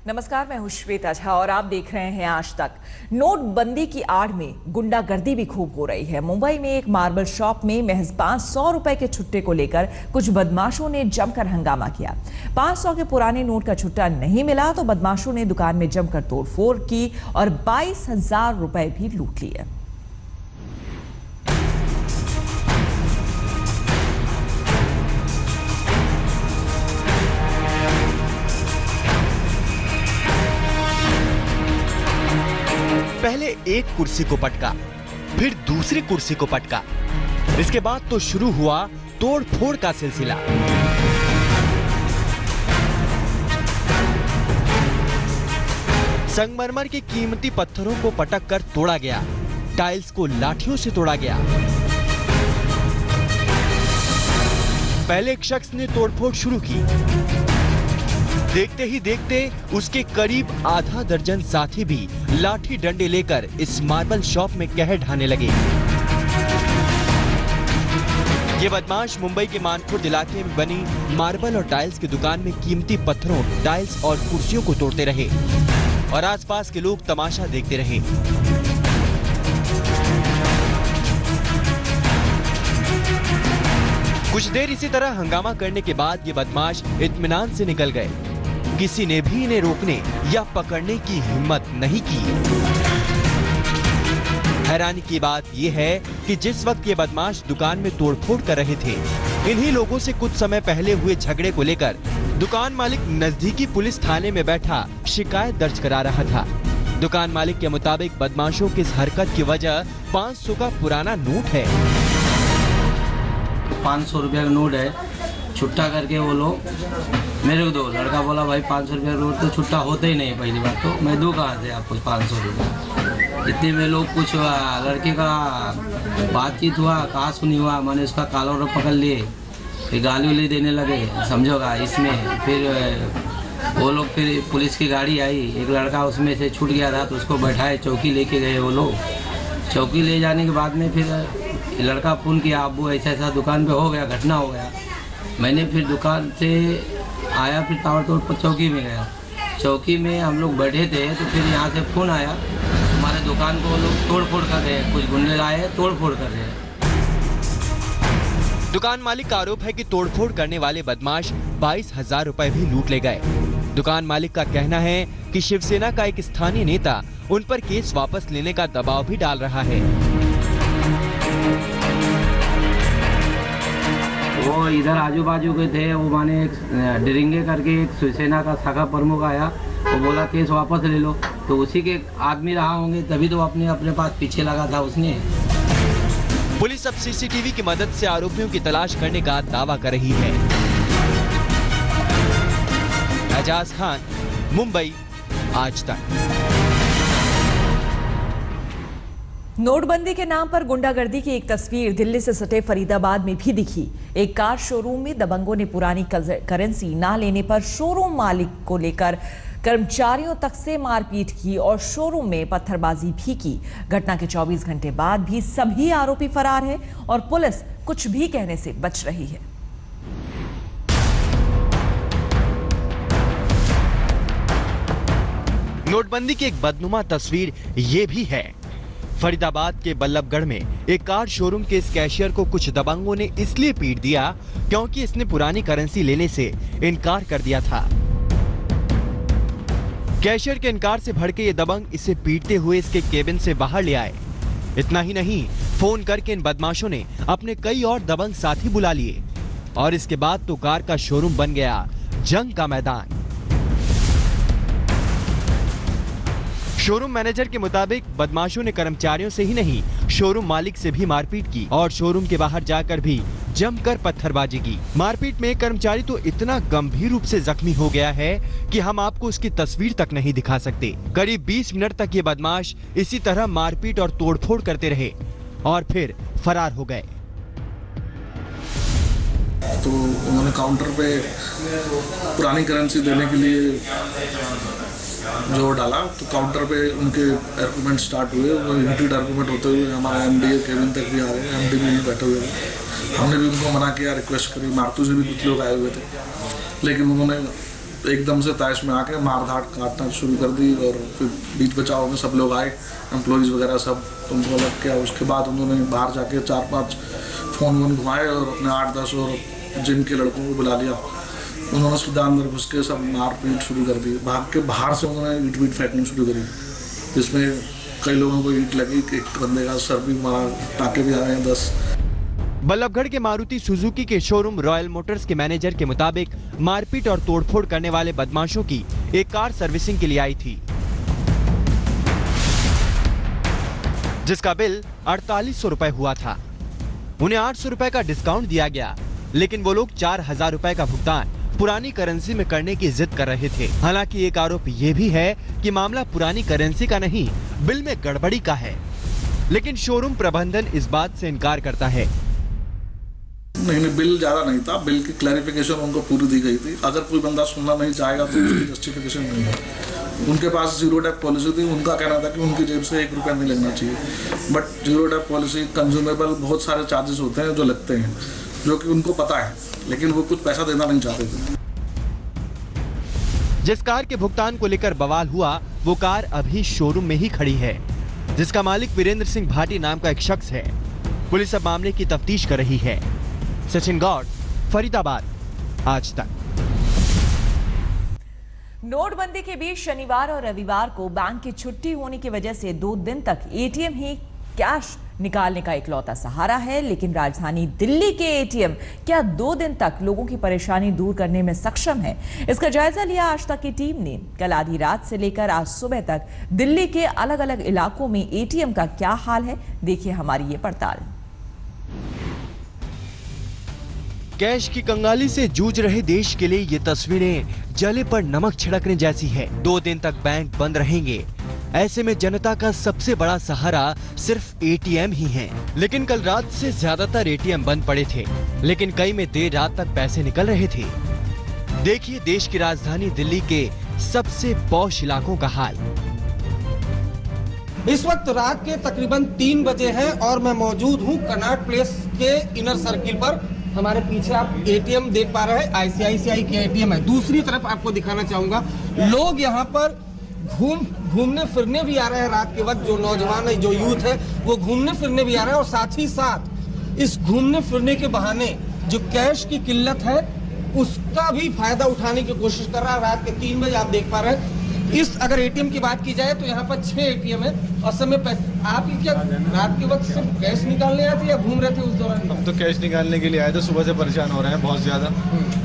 नमस्कार, मैं हूं श्वेता झा और आप देख रहे हैं आज तक। नोटबंदी की आड़ में गुंडागर्दी भी खूब हो रही है। मुंबई में एक मार्बल शॉप में महज 500 रुपए के छुट्टे को लेकर कुछ बदमाशों ने जमकर हंगामा किया। 500 के पुराने नोट का छुट्टा नहीं मिला तो बदमाशों ने दुकान में जमकर तोड़फोड़ की और 22,000 रुपए भी लूट लिए। पहले एक कुर्सी को पटका, फिर दूसरी कुर्सी को पटका। इसके बाद तो शुरू हुआ तोड़ फोड़ का सिलसिला। संगमरमर के कीमती पत्थरों को पटक कर तोड़ा गया, टाइल्स को लाठियों से तोड़ा गया। पहले एक शख्स ने तोड़फोड़ शुरू की, देखते ही देखते उसके करीब आधा दर्जन साथी भी लाठी डंडे लेकर इस मार्बल शॉप में कहर ढाने लगे। ये बदमाश मुंबई के मानखुर्द इलाके में बनी मार्बल और टाइल्स की दुकान में कीमती पत्थरों, टाइल्स और कुर्सियों को तोड़ते रहे और आसपास के लोग तमाशा देखते रहे। कुछ देर इसी तरह हंगामा करने के बाद ये बदमाश इत्मीनान से निकल गए। किसी ने भी इन्हें रोकने या पकड़ने की हिम्मत नहीं की। हैरानी की बात यह है कि जिस वक्त ये बदमाश दुकान में तोड़फोड़ कर रहे थे, इन्हीं लोगों से कुछ समय पहले हुए झगड़े को लेकर दुकान मालिक नजदीकी पुलिस थाने में बैठा शिकायत दर्ज करा रहा था। दुकान मालिक के मुताबिक बदमाशों की इस हरकत की वजह 500 का पुराना नोट है। 500 रुपया का नोट है, छुट्टा करके वो लोग मेरे को दो। लड़का बोला भाई 500 रुपया का नोट तो छुट्टा होता ही नहीं। पहली बात तो मैं दूँ कहाँ से आपको 500 रुपया। इतने में लोग कुछ हुआ, लड़के का बातचीत हुआ, कहा सुनी हुआ, मैंने उसका कॉलर पकड़ लिए, फिर गाली वाली देने लगे, समझोगा इसमें। फिर वो लोग, फिर पुलिस की गाड़ी आई, एक लड़का उसमें से छूट गया था तो उसको बैठाए, चौकी लेके गए वो लोग। चौकी ले जाने के बाद में फिर लड़का फोन किया, अब्बू ऐसा ऐसा दुकान पे हो गया, घटना हो गया। मैंने फिर दुकान से आया, फिर ताबड़तोड़ पर चौकी में गया। चौकी में हम लोग बैठे थे तो फिर यहाँ से फ़ोन आया, हमारे दुकान को वो लोग तोड़ फोड़ कर रहे हैं, कुछ गुंडे आए तोड़ फोड़ कर रहे हैं। दुकान मालिक का आरोप है कि तोड़फोड़ करने वाले बदमाश 22,000 रुपए भी लूट ले गए। दुकान मालिक का कहना है कि शिवसेना का एक स्थानीय नेता उन पर केस वापस लेने का दबाव भी डाल रहा है। वो इधर आजू बाजू के थे, वो माने एक डिरिंगे करके एक शिवसेना का शाखा प्रमुख आया, वो बोला केस वापस ले लो, तो उसी के आदमी रहा होंगे, तभी तो अपने पास पीछे लगा था उसने। पुलिस अब सीसीटीवी की मदद से आरोपियों की तलाश करने का दावा कर रही है। एजाज खान, मुंबई, आज तक। नोटबंदी के नाम पर गुंडागर्दी की एक तस्वीर दिल्ली से सटे फरीदाबाद में भी दिखी। एक कार शोरूम में दबंगों ने पुरानी करेंसी ना लेने पर शोरूम मालिक को लेकर कर्मचारियों तक से मारपीट की और शोरूम में पत्थरबाजी भी की। घटना के 24 घंटे बाद भी सभी आरोपी फरार हैं और पुलिस कुछ भी कहने से बच रही है। नोटबंदी की एक बदनुमा तस्वीर ये भी है। फरीदाबाद के बल्लभगढ़ में एक कार शोरूम के इस कैशियर को कुछ दबंगों ने इसलिए पीट दिया क्योंकि इसने पुरानी करेंसी लेने से इनकार कर दिया था। कैशियर के इनकार से भड़के ये दबंग इसे पीटते हुए इसके केबिन से बाहर ले आए। इतना ही नहीं, फोन करके इन बदमाशों ने अपने कई और दबंग साथी बुला लिए और इसके बाद तो कार का शोरूम बन गया जंग का मैदान। शोरूम मैनेजर के मुताबिक बदमाशों ने कर्मचारियों से ही नहीं, शोरूम मालिक से भी मारपीट की और शोरूम के बाहर जाकर भी जमकर पत्थरबाजी की। मारपीट में एक कर्मचारी तो इतना गंभीर रूप से जख्मी हो गया है कि हम आपको उसकी तस्वीर तक नहीं दिखा सकते। करीब 20 मिनट तक ये बदमाश इसी तरह मारपीट और तोड़फोड़ करते रहे और फिर फरार हो गए। तो उन्होंने काउंटर पे पुरानी करेंसी देने के लिए जोर डाला, तो काउंटर पे उनके आर्गूमेंट स्टार्ट हुए। वो हीटेड आर्गूमेंट होते हुए हमारा एमडी केबिन तक भी आ गए। एमडी भी बैठे हुए थे। हमने भी उनको मना किया, रिक्वेस्ट करी, मारतू से भी कुछ लोग आए हुए थे, लेकिन उन्होंने एकदम से तैश में आके मार धाड़ काटना शुरू कर दी और फिर बीच बचाव में सब लोग आए, एम्प्लॉयज़ वगैरह सब, उनको अलग किया। उसके बाद उन्होंने बाहर जाके 4-5 फ़ोन वोन घुमाए और अपने 8-10 और जिम के लड़कों को बुला लिया। उन्होंने सीधा अंदर घुस के सब मार पीट शुरू कर दी। भाग के बाहर से उन्होंने ईट वीट फेंकनी शुरू करी, जिसमें कई लोगों को ईट लगी, एक बंदे का सर भी मारा, टाँके भी आए हैं 10। बल्लभगढ़ के मारुति सुजुकी के शोरूम रॉयल मोटर्स के मैनेजर के मुताबिक मारपीट और तोड़फोड़ करने वाले बदमाशों की एक कार सर्विसिंग के लिए आई थी, जिसका बिल 4800 रुपए हुआ था। उन्हें 800 रुपए का डिस्काउंट दिया गया, लेकिन वो लोग 4000 रुपए का भुगतान पुरानी करेंसी में करने की जिद कर रहे थे। हालांकि एक आरोप ये भी है कि मामला पुरानी करेंसी का नहीं, बिल में गड़बड़ी का है, लेकिन शोरूम प्रबंधन इस बात से इनकार करता है। नहीं, बिल ज़्यादा नहीं था, बिल की क्लैरिफिकेशन उनको पूरी दी गई थी। अगर कोई बंदा सुनना नहीं चाहेगा तो उसकी जस्टिफिकेशन नहीं है। उनके पास जीरो डेप्ट पॉलिसी थी, उनका कहना था कि उनकी जेब से 1 रुपया नहीं लगना चाहिए, बट जीरो डेप्ट पॉलिसी कंज्यूमेबल बहुत सारे चार्जेस होते हैं जो लगते हैं, जो कि उनको पता है, लेकिन वो कुछ पैसा देना नहीं चाहते थे। जिस कार के भुगतान को लेकर बवाल हुआ, वो कार अभी शोरूम में ही खड़ी है, जिसका मालिक वीरेंद्र सिंह भाटी नाम का एक शख्स है। पुलिस अब मामले की तफ्तीश कर रही है। सचिन गौड़, फरीदाबाद, आज तक। नोटबंदी के बीच शनिवार और रविवार को बैंक की छुट्टी होने की वजह से 2 दिन तक एटीएम ही कैश निकालने का इकलौता सहारा है, लेकिन राजधानी दिल्ली के एटीएम क्या 2 दिन तक लोगों की परेशानी दूर करने में सक्षम है? इसका जायजा लिया आज तक की टीम ने। कल आधी रात से लेकर आज सुबह तक दिल्ली के अलग अलग इलाकों में एटीएम का क्या हाल है, देखिए हमारी ये पड़ताल। कैश की कंगाली से जूझ रहे देश के लिए ये तस्वीरें जले पर नमक छिड़कने जैसी है। 2 दिन तक बैंक बंद रहेंगे, ऐसे में जनता का सबसे बड़ा सहारा सिर्फ एटीएम ही है। लेकिन कल रात से ज्यादातर एटीएम बंद पड़े थे, लेकिन कई में देर रात तक पैसे निकल रहे थे। देखिए देश की राजधानी दिल्ली के सबसे पॉश इलाकों का हाल। इस वक्त रात के तकरीबन 3 बजे हैं और मैं मौजूद हूं कनॉट प्लेस के इनर सर्किल पर। हमारे पीछे आप एटीएम देख पा रहे हैं, आईसीआईसीआई के एटीएम है। दूसरी तरफ आपको दिखाना चाहूंगा, लोग यहाँ पर घूमने फिरने भी आ रहे हैं। रात के वक्त जो नौजवान है, जो यूथ है, वो घूमने फिरने भी आ रहे हैं, और साथ ही साथ इस घूमने फिरने के बहाने जो कैश की किल्लत है उसका भी फायदा उठाने की कोशिश कर रहा है। रात के 3 बजे आप देख पा रहे हैं। इस अगर एटीएम की बात की जाए तो यहाँ पर 6 एटीएम है और समय पैसे। आप क्या रात के वक्त सिर्फ कैश निकालने आए थे या घूम रहे थे उस दौरान? हम तो कैश निकालने के लिए आए थे। सुबह से परेशान हो रहे हैं, बहुत ज्यादा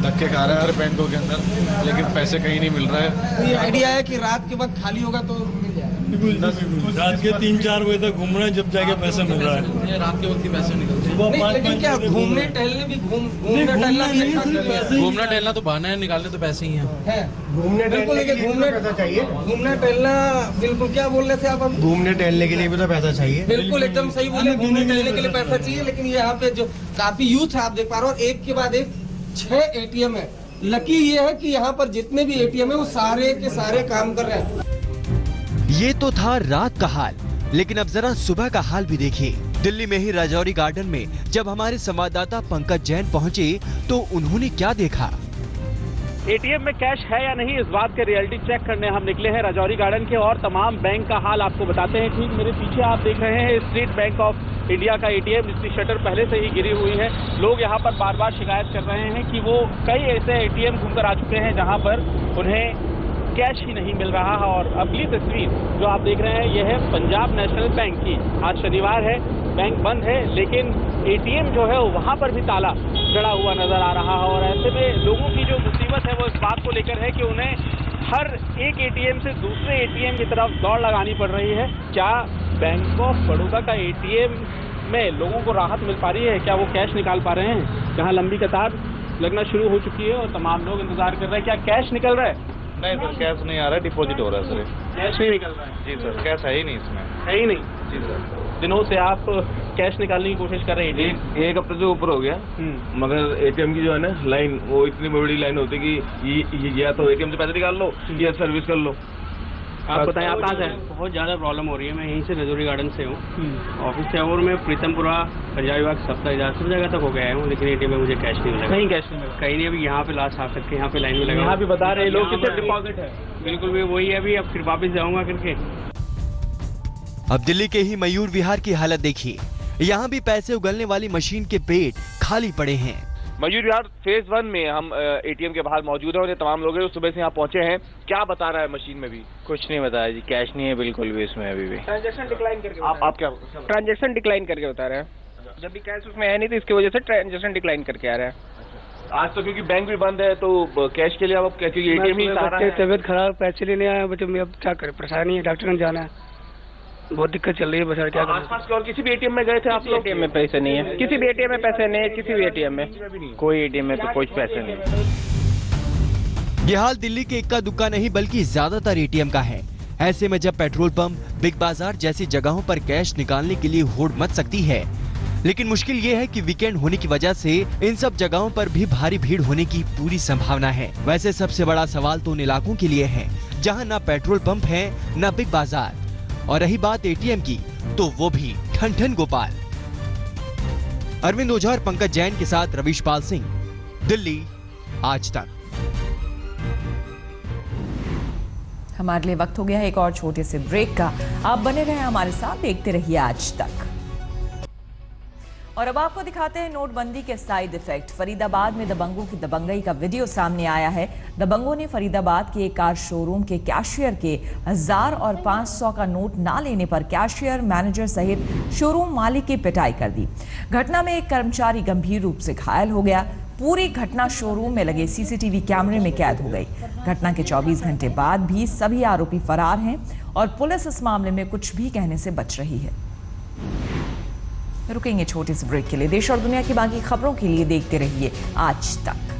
धक्के खा रहे हैं हर बैंकों के अंदर, लेकिन पैसे कहीं नहीं मिल रहा है। ये आइडिया है कि रात के वक्त खाली होगा तो रात के 3-4 बजे तक घूम रहे हैं, जब जाके पैसा मिल रहा है। रात के वक्त ही पैसे निकलते हैं। लेकिन क्या घूमने टहलने भी घूमना टहलना तो बहाना है, निकालने तो पैसे ही हैं। घूमने टहलना बिल्कुल। क्या बोल रहे थे आप? घूमने टहलने के लिए भी तो पैसा चाहिए। बिल्कुल एकदम सही बोले, घूमने टहलने के लिए पैसा चाहिए। लेकिन यहाँ पे जो काफी यूथ है आप देख पा रहे हो, एक के बाद एक 6 एटीएम है। लकी ये है कि यहाँ पर जितने भी एटीएम है वो सारे के सारे काम कर रहे हैं। ये तो था रात का हाल, लेकिन अब जरा सुबह का हाल भी देखिए। दिल्ली में ही राजौरी गार्डन में जब हमारे संवाददाता पंकज जैन पहुंचे तो उन्होंने क्या देखा? एटीएम में कैश है या नहीं, इस बात के रियलिटी चेक करने हम निकले हैं राजौरी गार्डन के, और तमाम बैंक का हाल आपको बताते हैं। ठीक मेरे पीछे आप देख रहे हैं स्टेट बैंक ऑफ इंडिया का एटीएम, जिसकी शटर पहले से ही गिरी हुई है। लोग यहाँ पर बार बार शिकायत कर रहे हैं कि वो कई ऐसे एटीएम घूमकर आ चुके हैं जहाँ पर उन्हें कैश ही नहीं मिल रहा है। और अगली तस्वीर जो आप देख रहे हैं यह है पंजाब नेशनल बैंक की। आज शनिवार है, बैंक बंद है, लेकिन एटीएम जो है वहाँ पर भी ताला जड़ा हुआ नजर आ रहा है। और ऐसे में लोगों की जो मुसीबत है वो इस बात को लेकर है कि उन्हें हर एक एटीएम से दूसरे एटीएम की तरफ दौड़ लगानी पड़ रही है। क्या बैंक ऑफ बड़ौदा का एटीएम में लोगों को राहत मिल पा रही है? क्या वो कैश निकाल पा रहे हैं? जहाँ लंबी कतार लगना शुरू हो चुकी है और तमाम लोग इंतजार कर रहे हैं, क्या कैश निकल रहा है? नहीं सर, कैश नहीं आ रहा है, डिपॉजिट हो रहा है सर। कैश नहीं निकल रहा है? जी सर, कैश है ही नहीं इसमें। है ही नहीं? जी सर। दिनों से आप कैश निकालने की कोशिश कर रहे हैं? एक हफ्ते से ऊपर हो गया, मगर एटीएम की जो है ना लाइन, वो इतनी बड़ी लाइन होती है कि या तो एटीएम से पैसे निकाल लो या सर्विस कर लो। आप बताएं, आप कहाँ से हैं? बहुत ज़्यादा प्रॉब्लम हो रही है। मैं यहीं से रजौरी गार्डन से हूँ ऑफिस से, और मैं प्रीतमपुरा पंजाब विभाग सब जगह तक हो गया हूँ, लेकिन एटीएम में मुझे कैश नहीं मिला। कहीं कैश नहीं मिला? कहीं नहीं। अभी यहाँ पे लास्ट आ करके यहाँ पे लाइन में लगा। यहाँ भी बता रहे लोग कितने डिपॉजिट है? बिल्कुल भी वही है। अभी अब फिर वापस जाऊँगा करके। अब दिल्ली के ही मयूर विहार की हालत देखिए, यहाँ भी पैसे उगलने वाली मशीन के पेट खाली पड़े हैं। मयूर विहार फेज 1 में हम एटीएम के बाहर मौजूद हैं और ये तमाम लोग हैं सुबह से यहाँ पहुंचे हैं। क्या बता रहा है मशीन में भी? कुछ नहीं बताया जी, कैश नहीं है बिल्कुल भी इसमें अभी भी। ट्रांजैक्शन डिक्लाइन करके आप क्या? ट्रांजैक्शन डिक्लाइन करके बता रहे हैं। जब भी कैश उसमें है नहीं तो इसकी वजह से ट्रांजैक्शन डिक्लाइन करके आ रहा है। आज तो क्योंकि बैंक भी बंद है तो कैश के लिए अब क्योंकि एटीएम ही सहारा है। तबियत खराब, पैसे लेने आया बच्चों में, अब क्या करें, परेशानी है, डॉक्टर ने जाना है, बहुत दिक्कत चल रही है। बस क्या करें। आसपास के और किसी भी एटीएम में गए थे आप लोग? एटीएम में पैसे नहीं है, किसी भी एटीएम में पैसे नहीं है, किसी भी एटीएम में कोई एटीएम में तो कुछ पैसे नहीं है। ये हाल दिल्ली के इक्का दुक्का नहीं बल्कि ज्यादातर एटीएम का है। ऐसे में जब पेट्रोल पंप, बिग बाजार जैसी जगहों पर कैश निकालने के लिए होड़ मच सकती है, लेकिन मुश्किल ये है कि वीकेंड होने की वजह से इन सब जगहों पर भी भारी भीड़ होने की पूरी संभावना है। वैसे सबसे बड़ा सवाल तो उन इलाकों के लिए है जहां ना पेट्रोल पंप है ना बिग बाजार, और रही बात एटीएम की तो वो भी ठन गोपाल। अरविंद ओझा और पंकज जैन के साथ रविशपाल सिंह, दिल्ली आज तक। हमारे लिए वक्त हो गया है एक और छोटे से ब्रेक का। आप बने रहे हमारे साथ, देखते रहिए आज तक। और अब आपको दिखाते हैं नोटबंदी के साइड इफेक्ट। फरीदाबाद में दबंगों की दबंगई का वीडियो सामने आया है। दबंगों ने फरीदाबाद के एक कार शोरूम के कैशियर के 1000 और 500 का नोट ना लेने पर कैशियर, मैनेजर सहित शोरूम मालिक की पिटाई कर दी। घटना में एक कर्मचारी गंभीर रूप से घायल हो गया। पूरी घटना शोरूम में लगे सीसीटीवी कैमरे में कैद हो गई। घटना के 24 घंटे बाद भी सभी आरोपी फरार हैं और पुलिस इस मामले में कुछ भी कहने से बच रही है। रुकेंगे छोटे से ब्रेक के लिए। देश और दुनिया की बाकी खबरों के लिए देखते रहिए आज तक।